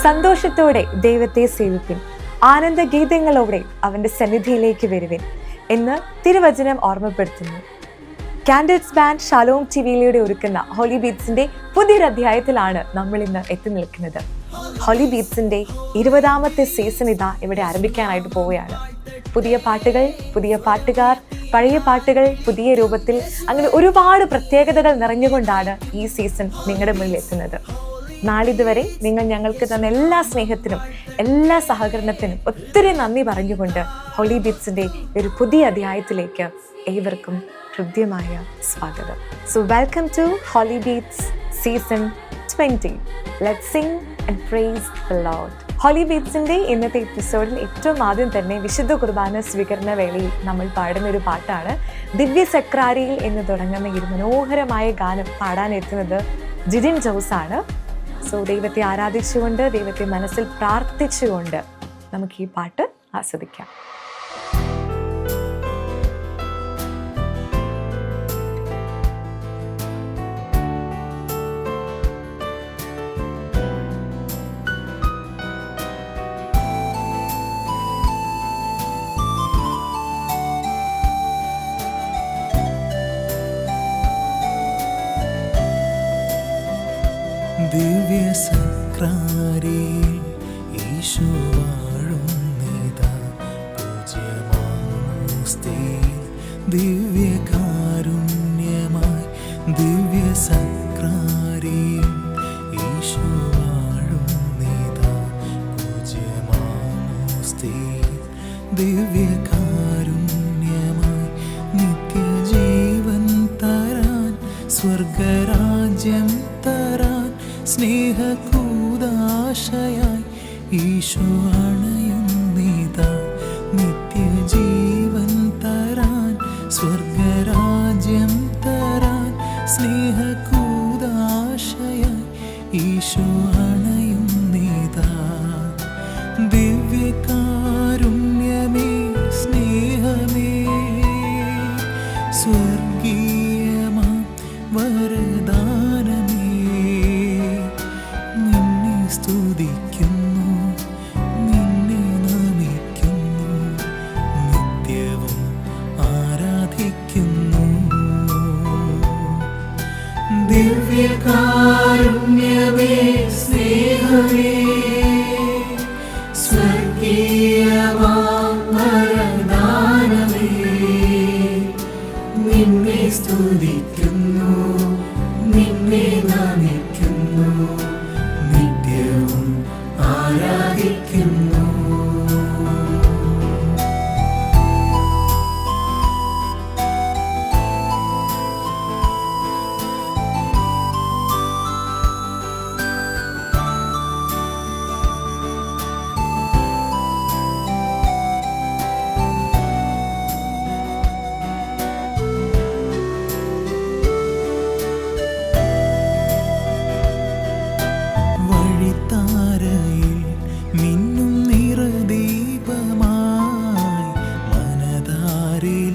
സന്തോഷത്തോടെ ദൈവത്തെ സേവിപ്പിൻ, ആനന്ദഗീതങ്ങളോടെ അവന്റെ സന്നിധിയിലേക്ക് വരുവിൻ എന്ന് തിരുവചനം ഓർമ്മപ്പെടുത്തുന്നു. കാൻഡിഡ്സ് ബാൻഡ് ഷാലോം ടിവിയിലൂടെ ഒരുക്കുന്ന ഹോളി ബീറ്റ്സിന്റെ പുതിയൊരു അധ്യായത്തിലാണ് നമ്മൾ ഇന്ന് എത്തി നിൽക്കുന്നത്. ഹോളി ബീറ്റ്സിന്റെ 20ാമത്തെ സീസൺ ഇതാ ഇവിടെ ആരംഭിക്കാനായിട്ട് പോവുകയാണ്. പുതിയ പാട്ടുകൾ, പുതിയ പാട്ടുകാർ, പഴയ പാട്ടുകൾ പുതിയ രൂപത്തിൽ, അങ്ങനെ ഒരുപാട് പ്രത്യേകതകൾ നിറഞ്ഞുകൊണ്ടാണ് ഈ സീസൺ നിങ്ങളുടെ മുന്നിൽ എത്തുന്നത്. നാളിതുവരെ നിങ്ങൾ ഞങ്ങൾക്ക് തന്ന എല്ലാ സ്നേഹത്തിനും എല്ലാ സഹകരണത്തിനും ഒത്തിരി നന്ദി പറഞ്ഞുകൊണ്ട് ഹോളി ബീറ്റ്സിന്റെ ഒരു പുതിയ അധ്യായത്തിലേക്ക് ഏവർക്കും ഹൃദ്യമായ സ്വാഗതം. So welcome to Holy Beats season 20. Let's sing and praise the Lord. Holy ബീറ്റ്സിന്റെ ഇന്നത്തെ എപ്പിസോഡിൽ ഏറ്റവും ആദ്യം തന്നെ വിശുദ്ധ കുർബാന സ്വീകരണ വേളയിൽ നമ്മൾ പാടുന്ന ഒരു പാട്ടാണ് ദിവ്യ സക്രാരിയിൽ എന്ന് തുടങ്ങുന്ന ഒരു മനോഹരമായ ഗാനം പാടാനെത്തുന്നത് ജിജിൻ ജോസ് ആണ്. സോ ദൈവത്തെ ആരാധിച്ചുകൊണ്ട്, ദൈവത്തെ മനസ്സിൽ പ്രാർത്ഥിച്ചുകൊണ്ട് നമുക്ക് ഈ പാട്ട് ആസ്വദിക്കാം. ദിവ്യ സക്രാരിയിൽ ഈശോ വാഴുന്നിതാ, പൂജ്യമാസ്തിയിൽ ദിവ്യകാരുണ്യമായി. ദിവ്യ സക്രാരിയിൽ ഈശോ വാഴുന്നിതാ, പൂജ്യമാസ്തിയിൽ ദിവ്യകാരുണ്യമായി. നിത്യജീവൻ തരാൻ, സ്വർഗരാജ്യം തരാൻ, സ്നേഹകൂദാശയായി ഈശോ അണയുന്നിതാ. നിത്യജീവൻ തരാൻ, സ്വർഗരാജ്യം തരാൻ, സ്നേഹകൂദാശയായി ഈശോ അണയുന്നിതാ. ദിവ്യകാരുണ്യമേ, സ്നേഹമേ, സ്വർഗീയമാം വരദാനമേ, നിന്നെ സ്തുതിക്കുന്നു, നിന്നെ നമിക്കുന്നു, നിത്യവും ആരാധിക്കുന്നു. ദിവ്യകാരുണ്യമേ, സ്നേഹമേ, സ്വർഗീയമാം വരദാനമേ, നിന്നെ സ്തുതിക്കുന്നു, നിന്നെ നമിക്കുന്നു, നിത്യവും ആരാധിക്കുന്നു. വഴിത്താരയിൽ മിന്നും നിറദീപമായി, മനതാരിലിന്നും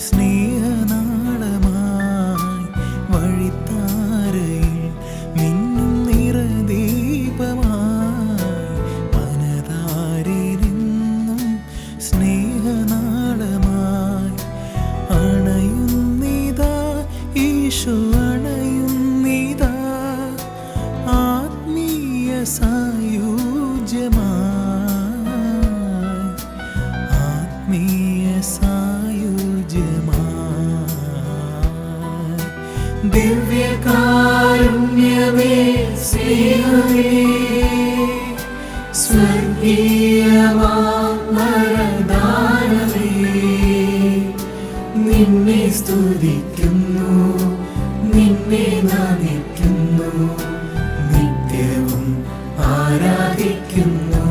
സ്നേഹനാളമായി. വഴിത്താരയിൽ മിന്നും നിറദീപമായി, മനതാരിലിന്നും സ്നേഹനാളമായി. അണയുന്നിതാ ഈശോ അണയുന്നിതാ, ആത്മീയ സായുജ്യമായി, ആത്മീയ സായുജ്യമായി. ദിവ്യകാരുണ്യമേ, സ്നേഹമേ, സ്വർഗീയമാം വരദാനമേ, നിന്നെ സ്തുതിക്കുന്നു, നിന്നെ നമിക്കുന്നു, നിത്യവും ആരാധിക്കുന്നു.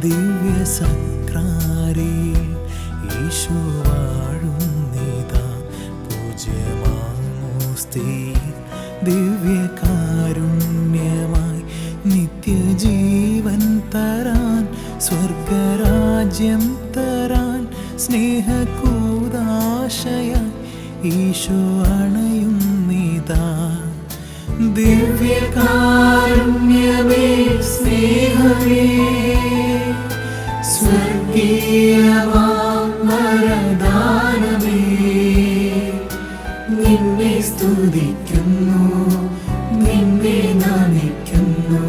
ദിവ്യ സക്രാരേ യേശു വാഴുന്നിതാ പൂജ്യമാമോസ്തേ ദിവ്യകാരുണ്യമായി നിത്യജീവൻ തരാൻ സ്വർഗരാജ്യം തരാൻ സ്നേഹകൂദാശയായി യേശു അണയുന്നിതാ ദിവ്യകാരുണ്യമേ സ്നേഹമേ സ്വർഗീയമാം വരദാനമേ നിന്നെ സ്തുതിക്കുന്നു നിന്നെ നമിക്കുന്നു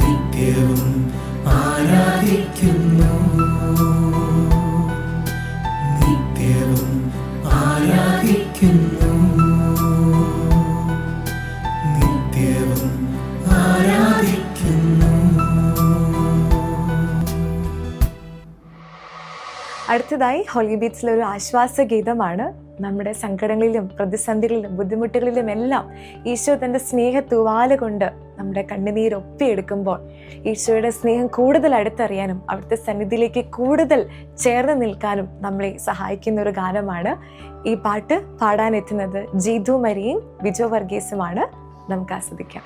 നിത്യവും ആരാധിക്കുന്നു നിത്യവും ആരാധിക്കുന്നു നിത്യവും ആരാധിക്കുന്നു. അടുത്തതായി ഹോളി ബീറ്റ്സിലെ ഒരു ആശ്വാസ ഗീതമാണ്. നമ്മുടെ സങ്കടങ്ങളിലും പ്രതിസന്ധികളിലും ബുദ്ധിമുട്ടുകളിലും എല്ലാം ഈശോ തൻ്റെ സ്നേഹ തൂവാല കൊണ്ട് നമ്മുടെ കണ്ണുനീരൊപ്പിയെടുക്കുമ്പോൾ ഈശോയുടെ സ്നേഹം കൂടുതൽ അടുത്തറിയാനും അവിടുത്തെ സന്നിധിയിലേക്ക് കൂടുതൽ ചേർന്ന് നിൽക്കാനും നമ്മളെ സഹായിക്കുന്ന ഒരു ഗാനമാണ്. ഈ പാട്ട് പാടാനെത്തുന്നത് ജീതു മരിയും ബിജോ വർഗീസുമാണ്. നമുക്ക് ആസ്വദിക്കാം.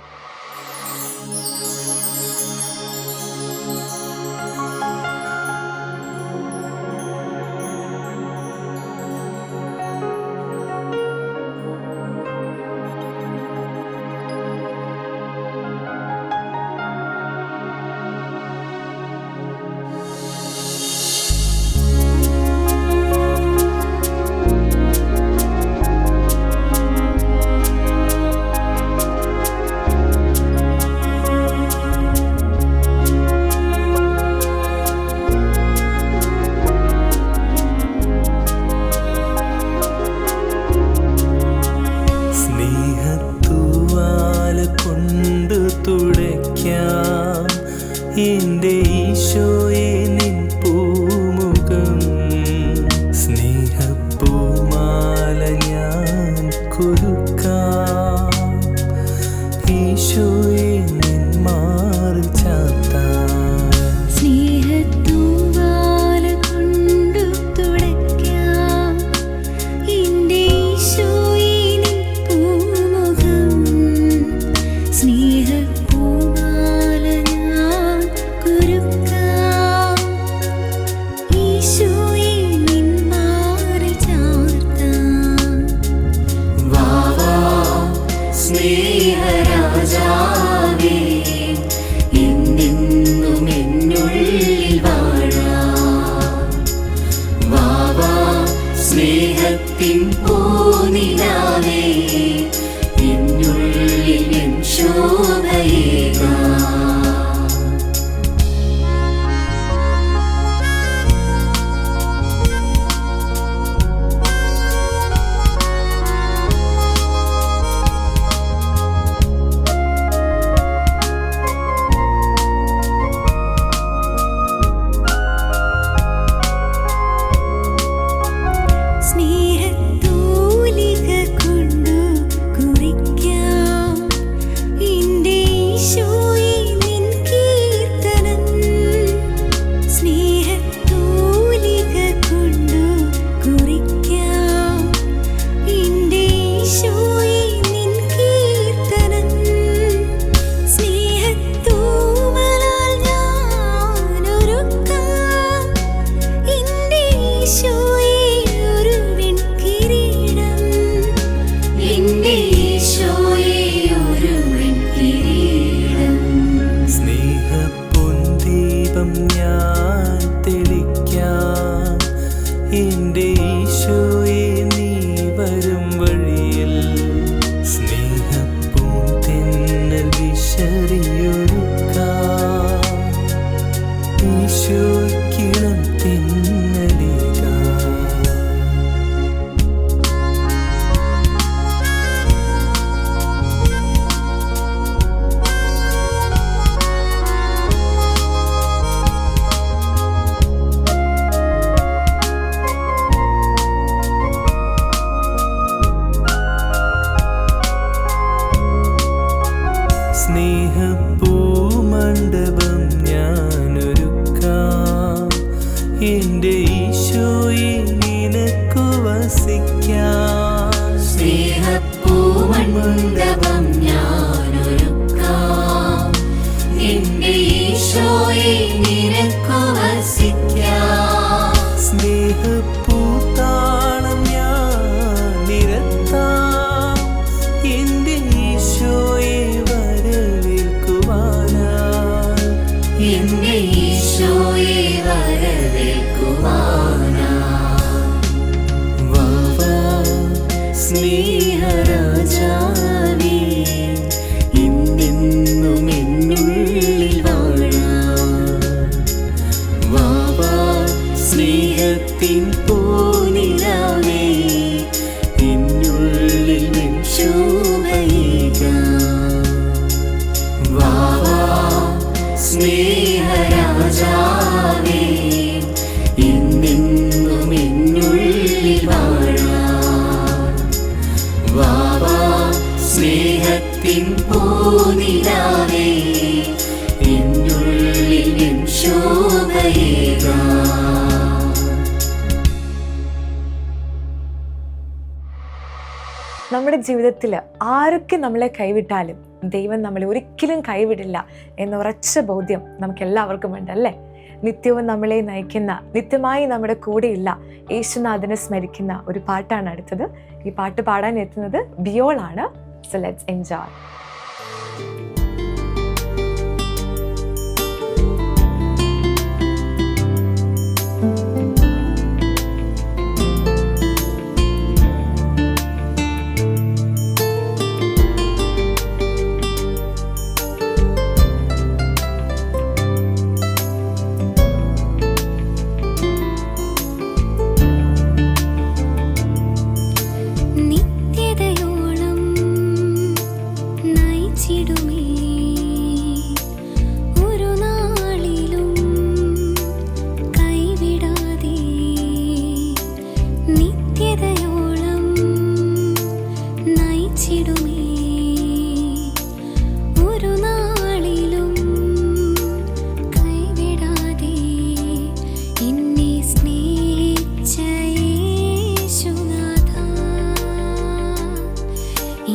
എൻ്റെ ഈശോയെ നിൻ പൂമുഖം സ്നേഹപ്പൂമാല ഞാൻ കൊടുക്കാം ഈശോയെ നിൻ മാറിൽ ചാർത്താം സ്നേഹത്തിൻ പൂനിലാവേ എന്നുള്ളിൽ എൻ ശോഭയേകാ ും വസിക്കാൻ സ്നേഹപ്പൂമണ്ഡപം ഞാനൊരുക്കാം എന്റെ ഈശോയെ നിനക്കു വസിക്കാം. സ്നേഹപ്പൂത്താളം ഞാൻ നിരത്താം എന്റെ ഈശോയെ വരവേൽക്കുവാനായി. എന്റെ ഈശോയെ വരവേൽക്കുവാനായി. വാവാ സ്നേഹരാജാവേ, ഇന്നെന്നും എന്നുള്ളിൽ വാഴാം. വാവാ സ്നേഹത്തിൻ പൂനിലാവേ, എന്നുള്ളിൽ നിൻ ശോഭയേകാം. വാവാ സ്നേഹരാജാവേ, എന്നെന്നും എന്നുള്ളിൽ വാഴാം. വാവാ സ്നേഹത്തിൻ പൂനിലാവേ, എന്നുള്ളിൽ നിൻ ശോഭയേകാം. നമ്മുടെ ജീവിതത്തിൽ ആരൊക്കെ നമ്മളെ കൈവിട്ടാലും ദൈവം നമ്മളെ ഒരിക്കലും കൈവിടില്ല എന്ന ഉറച്ച ബോധ്യം നമുക്ക് എല്ലാവർക്കും ഉണ്ട് അല്ലേ? നിത്യവും നമ്മളെ നയിക്കുന്ന, നിത്യമായി നമ്മുടെ കൂടെയുള്ള യേശുനാഥനെ സ്മരിക്കുന്ന ഒരു പാട്ടാണ് അടുത്തത്. ഈ പാട്ട് പാടാൻ എത്തുന്നത് ബിയോൾ ആണ്. So let's enjoy. നിത്യതയോളം നയിച്ചിടുമേ ഒരു നാളിലും കൈവിടാതെ. നിത്യതയോളം നയിച്ചിടുമേ ഒരു നാളിലും കൈവിടാതെ. എന്നെ സ്നേഹിച്ച യേശുനാഥ,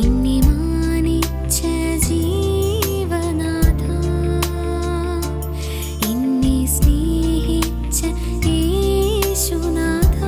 എന്നെ മാനിച്ച ജീവനാഥ, എന്നെ സ്നേഹിച്ച യേശുനാഥ,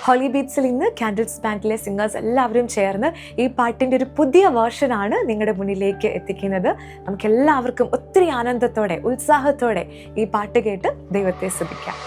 ഹോളി ബീറ്റ്സിൽ ഇന്ന് കാൻഡിൽസ് ബാൻഡിലെ സിംഗേഴ്സ് എല്ലാവരും ചേർന്ന് ഈ പാട്ടിൻ്റെ ഒരു പുതിയ വേർഷനാണ് നിങ്ങളുടെ മുന്നിലേക്ക് എത്തിക്കുന്നത്. നമുക്ക് എല്ലാവർക്കും ഒത്തിരി ആനന്ദത്തോടെ ഉത്സാഹത്തോടെ ഈ പാട്ട് കേട്ട് ദൈവത്തെ സ്തുതിക്കാം.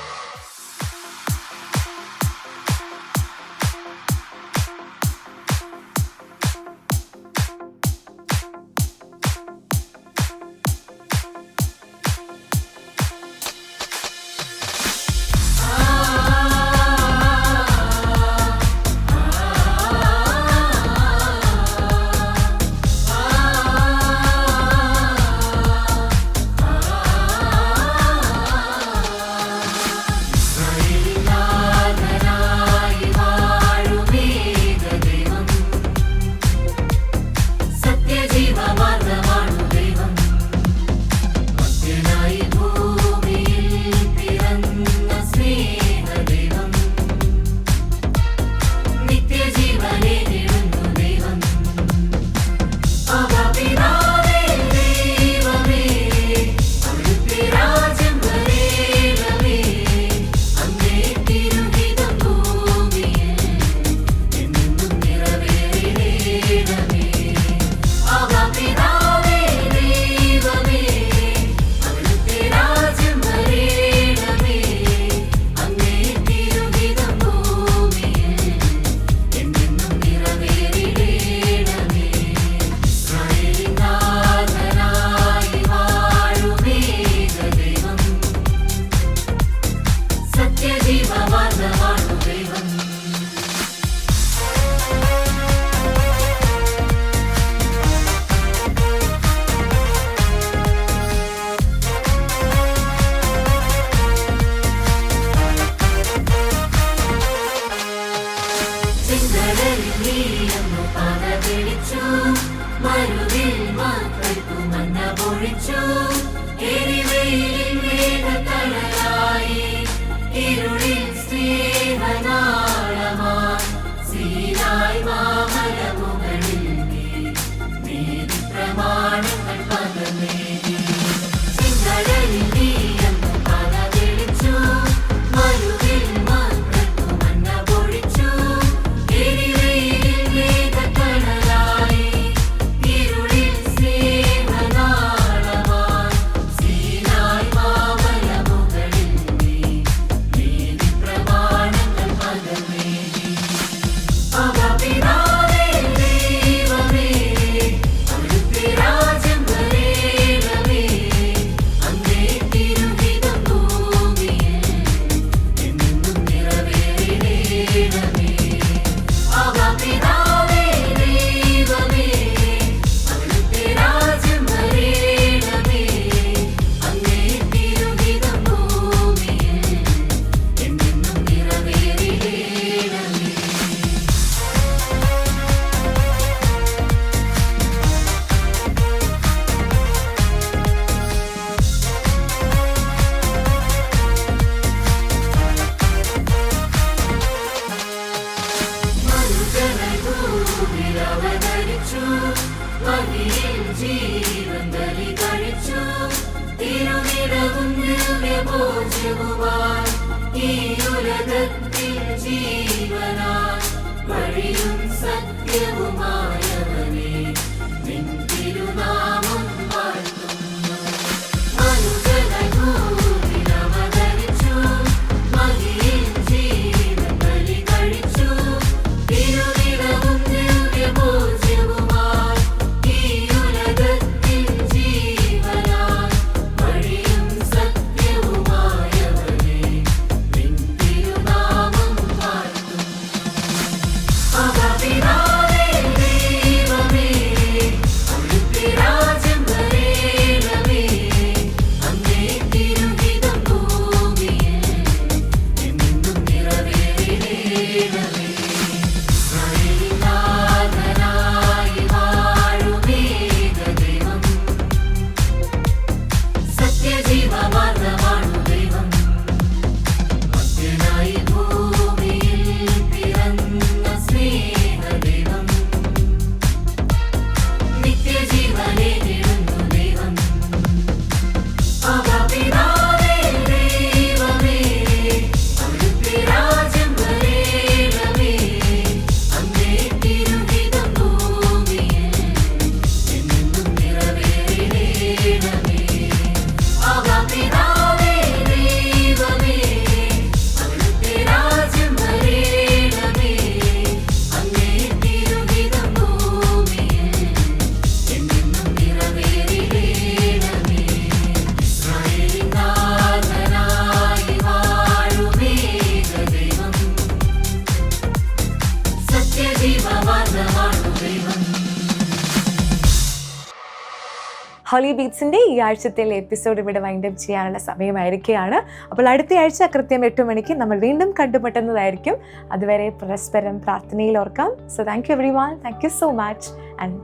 ഹോളി ബീറ്റ്സിൻ്റെ ഈ ആഴ്ചത്തെ എപ്പിസോഡ് ഇവിടെ വൈൻഡപ്പ് ചെയ്യാനുള്ള സമയമായിരിക്കുകയാണ്. അപ്പോൾ അടുത്ത ആഴ്ച കൃത്യം 8 മണിക്ക് നമ്മൾ വീണ്ടും കണ്ടുമുട്ടുന്നതായിരിക്കും. അതുവരെ പരസ്പരം പ്രാർത്ഥനയിൽ ഓർക്കാം. So thank you every one. Thank you so much and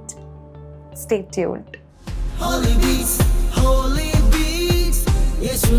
stay tuned. Holy Beats, Yesu